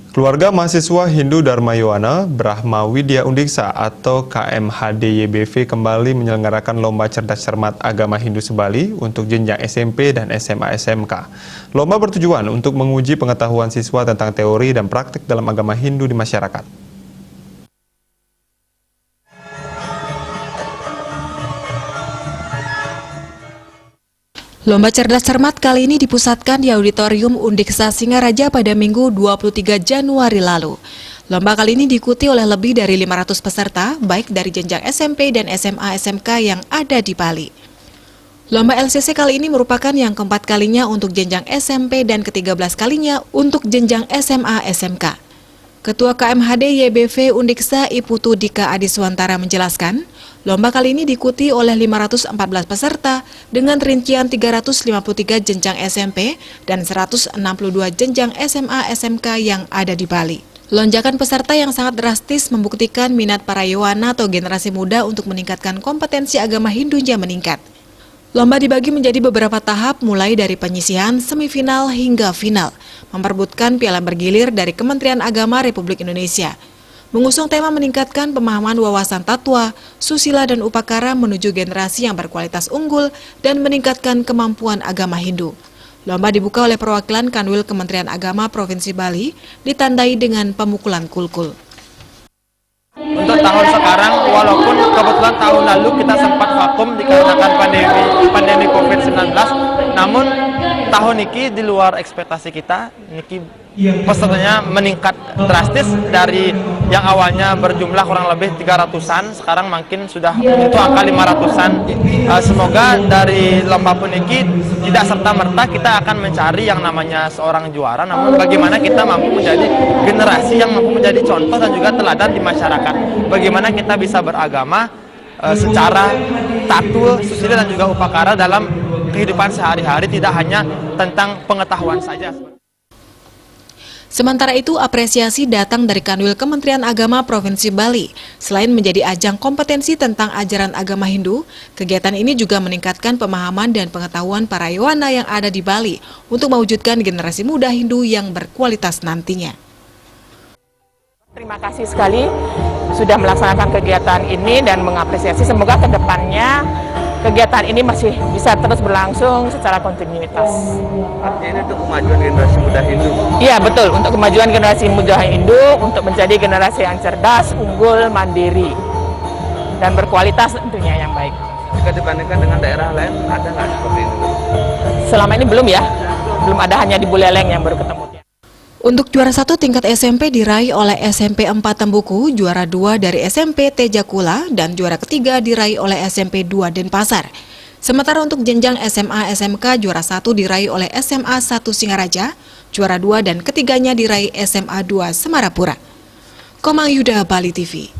Keluarga mahasiswa Hindu Dharma Yuwana Brahma Widya Undiksa atau KMHD-YBV kembali menyelenggarakan Lomba Cerdas Cermat Agama Hindu Sebali untuk jenjang SMP dan SMA SMK. Lomba bertujuan untuk menguji pengetahuan siswa tentang teori dan praktik dalam agama Hindu di masyarakat. Lomba Cerdas Cermat kali ini dipusatkan di Auditorium Undiksa Singaraja pada Minggu 23 Januari lalu. Lomba kali ini diikuti oleh lebih dari 500 peserta, baik dari jenjang SMP dan SMA SMK yang ada di Bali. Lomba LCC kali ini merupakan yang keempat kalinya untuk jenjang SMP dan ke-13 kalinya untuk jenjang SMA SMK. Ketua KMHD YBV Undiksa Iputu Dika Adiswantara menjelaskan, lomba kali ini diikuti oleh 514 peserta dengan rincian 353 jenjang SMP dan 162 jenjang SMA SMK yang ada di Bali. Lonjakan peserta yang sangat drastis membuktikan minat para Yuwana atau generasi muda untuk meningkatkan kompetensi agama Hindunya meningkat. Lomba dibagi menjadi beberapa tahap mulai dari penyisihan, semifinal hingga final, memperebutkan piala bergilir dari Kementerian Agama Republik Indonesia. Mengusung tema meningkatkan pemahaman wawasan tatwa, susila dan upakara menuju generasi yang berkualitas unggul dan meningkatkan kemampuan agama Hindu. Lomba dibuka oleh perwakilan Kanwil Kementerian Agama Provinsi Bali, ditandai dengan pemukulan kulkul. Untuk tahun sekarang, walaupun kebetulan tahun lalu kita sempat vakum dikarenakan pandemi COVID-19, namun tahun ini di luar ekspektasi kita, pesertanya meningkat drastis dari yang awalnya berjumlah kurang lebih 300-an, sekarang makin sudah menyentuh angka 500-an. Semoga dari lomba puniki tidak serta-merta kita akan mencari yang namanya seorang juara, namun bagaimana kita mampu menjadi generasi yang mampu menjadi contoh dan juga teladan di masyarakat. Bagaimana kita bisa beragama secara tatul, susila dan juga upakara dalam kehidupan sehari-hari, tidak hanya tentang pengetahuan saja. Sementara itu, apresiasi datang dari Kanwil Kementerian Agama Provinsi Bali. Selain menjadi ajang kompetensi tentang ajaran agama Hindu, kegiatan ini juga meningkatkan pemahaman dan pengetahuan para Yuwana yang ada di Bali untuk mewujudkan generasi muda Hindu yang berkualitas nantinya. Terima kasih sekali sudah melaksanakan kegiatan ini dan mengapresiasi, semoga ke depannya kegiatan ini masih bisa terus berlangsung secara kontinuitas. Artinya ini untuk kemajuan generasi muda Hindu? Iya betul, untuk kemajuan generasi muda Hindu, untuk menjadi generasi yang cerdas, unggul, mandiri, dan berkualitas tentunya yang baik. Jika dibandingkan dengan daerah lain, ada nggak seperti ini? Selama ini belum ya, belum ada, hanya di Buleleng yang baru ketemu. Untuk juara 1 tingkat SMP diraih oleh SMP 4 Tembuku, juara 2 dari SMP Tejakula, dan juara ketiga diraih oleh SMP 2 Denpasar. Sementara untuk jenjang SMA SMK, juara 1 diraih oleh SMA 1 Singaraja, juara 2 dan ketiganya diraih SMA 2 Semarapura. Komang Yuda, Bali TV.